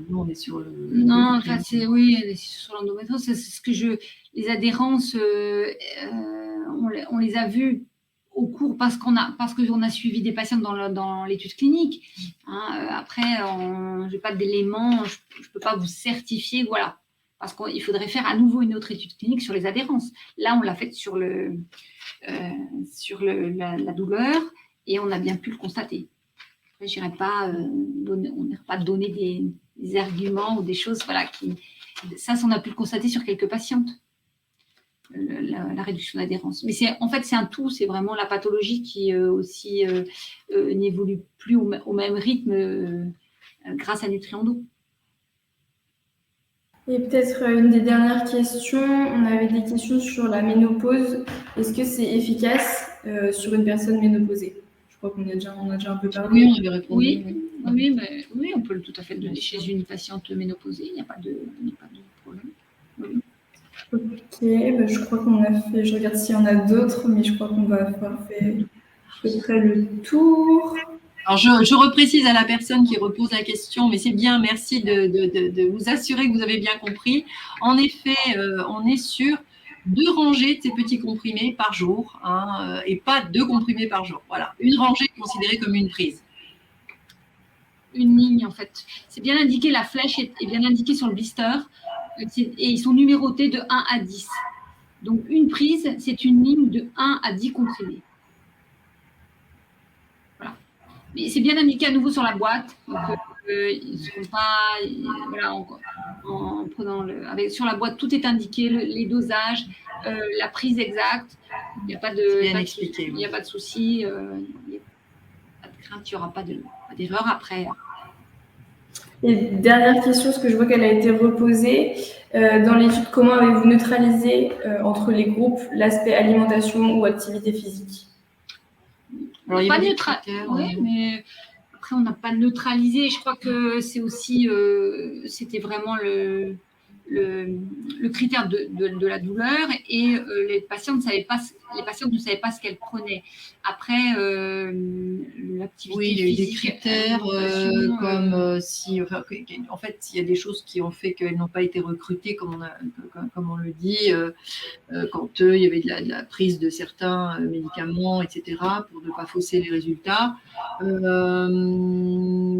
Nous, on est sur le... Non, enfin, oui, sur l'endométriose, c'est ce que les adhérences, on les a vues au cours parce qu'on a suivi des patients dans l'étude clinique. Hein, après, je n'ai pas d'éléments, je ne peux pas vous certifier, voilà. Parce qu'il faudrait faire à nouveau une autre étude clinique sur les adhérences. Là, on l'a faite sur la douleur et on a bien pu le constater. Après, on n'ira pas donner des arguments ou des choses, voilà, ça, on a pu le constater sur quelques patientes, la réduction d'adhérence. Mais en fait, c'est un tout, c'est vraiment la pathologie qui aussi n'évolue plus au même rythme grâce à nutriments d'eau. Et peut-être une des dernières questions, on avait des questions sur la ménopause. Est-ce que c'est efficace sur une personne ménopausée? Je crois qu'on a déjà un peu parlé. Oui, on avait répondu. Oui, on peut tout à fait le donner chez une patiente ménopausée, il n'y a pas de problème. Oui. Ok, je crois qu'on a fait, je regarde s'il y en a d'autres, mais je crois qu'on va avoir fait à peu près le tour. Alors, je reprécise à la personne qui repose la question, mais c'est bien, merci de vous assurer que vous avez bien compris. En effet, on est sur 2 rangées de ces petits comprimés par jour, hein, et pas 2 comprimés par jour. Voilà, une rangée considérée comme une prise. Une ligne, en fait. C'est bien indiqué, la flèche est bien indiquée sur le blister, et ils sont numérotés de 1 à 10. Donc, une prise, c'est une ligne de 1 à 10 comprimés. Voilà. Mais c'est bien indiqué à nouveau sur la boîte. Donc, ils ne seront pas... Voilà, en prenant sur la boîte, tout est indiqué, les dosages, la prise exacte. Il n'y a pas de souci. Il n'y a pas de crainte, il n'y aura pas d'erreur après. Et dernière question, parce que je vois qu'elle a été reposée. Dans l'étude, comment avez-vous neutralisé entre les groupes l'aspect alimentation ou activité physique? Alors, il y a pas oui, mais après, on n'a pas neutralisé. Je crois que c'est aussi, c'était vraiment le critère de la douleur et les patientes ne savaient pas ce qu'elles prenaient. Après, l'activité Oui, il y a eu des physique, critères comme si, enfin, en fait, il y a des choses qui ont fait qu'elles n'ont pas été recrutées, comme on le dit, quand il y avait de la prise de certains médicaments, etc., pour ne pas fausser les résultats.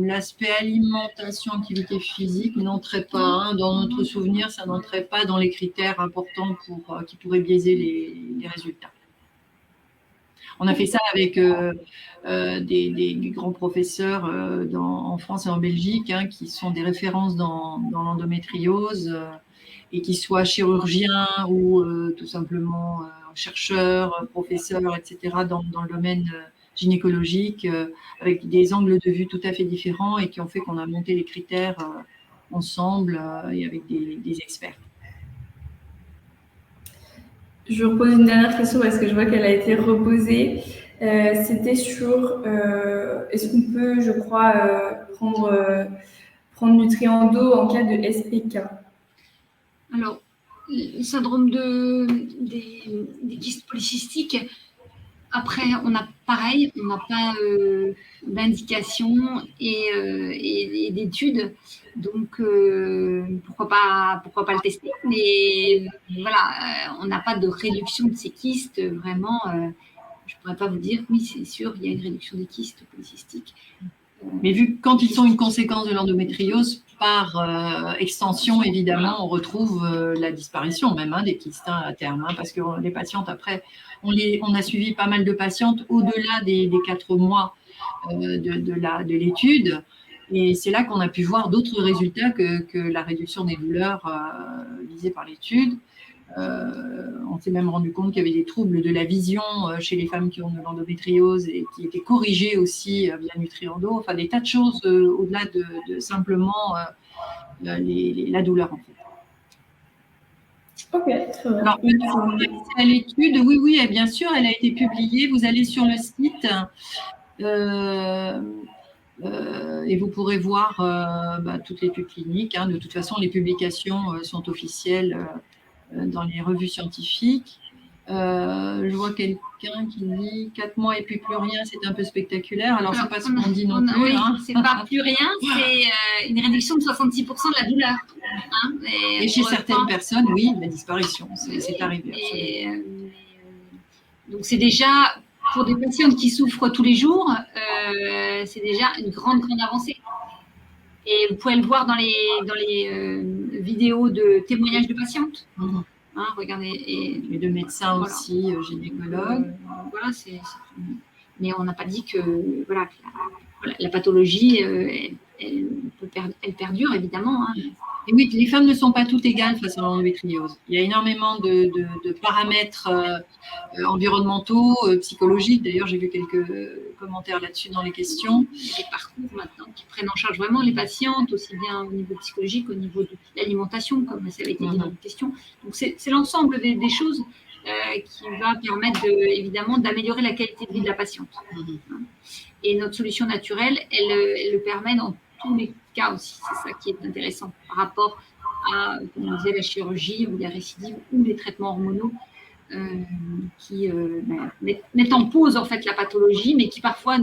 L'aspect alimentation, activité physique n'entrait pas, hein, dans notre souvenir, ça n'entrait pas dans les critères importants qui pourraient biaiser les résultats. On a fait ça avec des grands professeurs en France et en Belgique, hein, qui sont des références dans l'endométriose, et qui soient chirurgiens ou tout simplement chercheurs, professeurs, etc., dans le domaine gynécologique, avec des angles de vue tout à fait différents et qui ont fait qu'on a monté les critères ensemble et avec des experts. Je repose une dernière question parce que je vois qu'elle a été reposée. C'était sur est-ce qu'on peut, je crois, prendre du Triando en cas de SPK? Alors, le syndrome des kystes polycystiques, après, on n'a pas d'indication et d'études, donc pourquoi pas le tester. Mais voilà, on n'a pas de réduction de ces kystes, vraiment. Je ne pourrais pas vous dire, oui, c'est sûr, il y a une réduction des kystes polycystiques. Mais vu que quand ils sont une conséquence de l'endométriose, par extension, évidemment, on retrouve la disparition même, hein, des kystes, hein, à terme, hein, parce que les patientes, après, on a suivi pas mal de patientes au-delà des 4 mois de l'étude, et c'est là qu'on a pu voir d'autres résultats que la réduction des douleurs visées par l'étude. On s'est même rendu compte qu'il y avait des troubles de la vision chez les femmes qui ont de l'endométriose et qui étaient corrigés aussi via Nutriando, enfin des tas de choses au-delà de simplement la douleur, en fait. Ok, très bien. Alors, à l'étude, oui, bien sûr, elle a été publiée. Vous allez sur le site et vous pourrez voir toute l'étude clinique, hein. De toute façon, les publications sont officielles dans les revues scientifiques. Je vois quelqu'un qui dit 4 mois et puis plus rien, c'est un peu spectaculaire. Alors, c'est pas ce qu'on dit non plus. Oui, hein. c'est pas plus rien, c'est une réduction de 66% de la douleur. Hein, et chez certaines personnes, oui, la disparition, c'est arrivé. Donc, c'est déjà, pour des patientes qui souffrent tous les jours, c'est déjà une grande avancée. Et vous pouvez le voir dans les vidéos de témoignages de patientes. Mmh. Hein, regardez. Et de médecins aussi, gynécologues. Voilà, mais on n'a pas dit que la pathologie, elle perdure, évidemment. Hein. Et oui, les femmes ne sont pas toutes égales face à l'endométriose. Il y a énormément de paramètres environnementaux, psychologiques. D'ailleurs, j'ai vu quelques commentaires là-dessus dans les questions. Il y a des parcours maintenant qui prennent en charge vraiment les patientes, aussi bien au niveau psychologique, au niveau de l'alimentation, comme ça avait été dit dans la question. Donc, c'est l'ensemble des choses qui va permettre évidemment d'améliorer la qualité de vie de la patiente. Et notre solution naturelle, elle le permet dans tous les cas aussi. C'est ça qui est intéressant par rapport à, comme on disait, la chirurgie ou la récidive ou les traitements hormonaux qui mettent en pause en fait la pathologie, mais qui parfois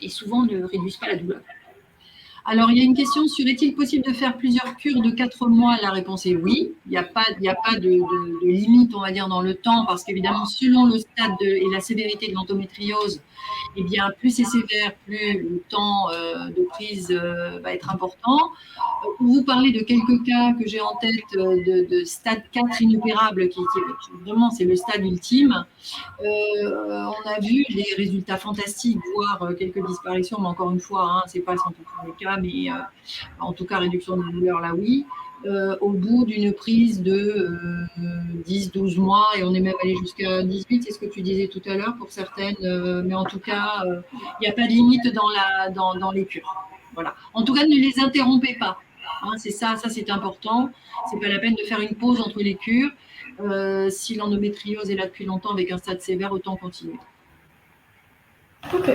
et souvent ne réduisent pas la douleur. Alors, il y a une question sur est-il possible de faire plusieurs cures de 4 mois? La réponse est oui. Il n'y a pas de limite, on va dire, dans le temps, parce qu'évidemment, selon le stade et la sévérité de l'endométriose, eh bien, plus c'est sévère, plus le temps de prise va être important. Pour vous parler de quelques cas que j'ai en tête de stade 4 inopérable, qui vraiment, c'est le stade ultime, on a vu des résultats fantastiques, voire quelques disparitions, mais encore une fois, hein, ce n'est pas 100% des cas, mais en tout cas, réduction de douleur, là, oui. Au bout d'une prise de 10-12 mois, et on est même allé jusqu'à 18, c'est ce que tu disais tout à l'heure pour certaines, mais en tout cas, il n'y a pas de limite dans les cures. Voilà. En tout cas, ne les interrompez pas. Hein, c'est ça c'est important. C'est pas la peine de faire une pause entre les cures. Si l'endométriose est là depuis longtemps avec un stade sévère, autant continuer. Ok,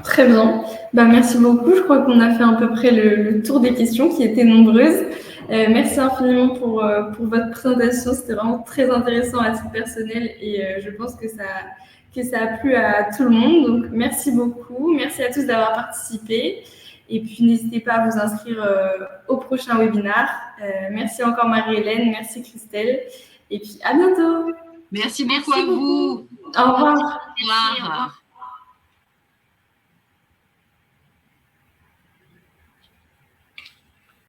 très bien. Merci beaucoup. Je crois qu'on a fait à peu près le tour des questions qui étaient nombreuses. Merci infiniment pour votre présentation. C'était vraiment très intéressant à titre personnel et je pense que ça a plu à tout le monde. Donc, merci beaucoup. Merci à tous d'avoir participé. Et puis, n'hésitez pas à vous inscrire au prochain webinaire. Merci encore Marie-Hélène. Merci Christelle. Et puis, à bientôt. Merci beaucoup à vous. Au revoir. Merci, au revoir.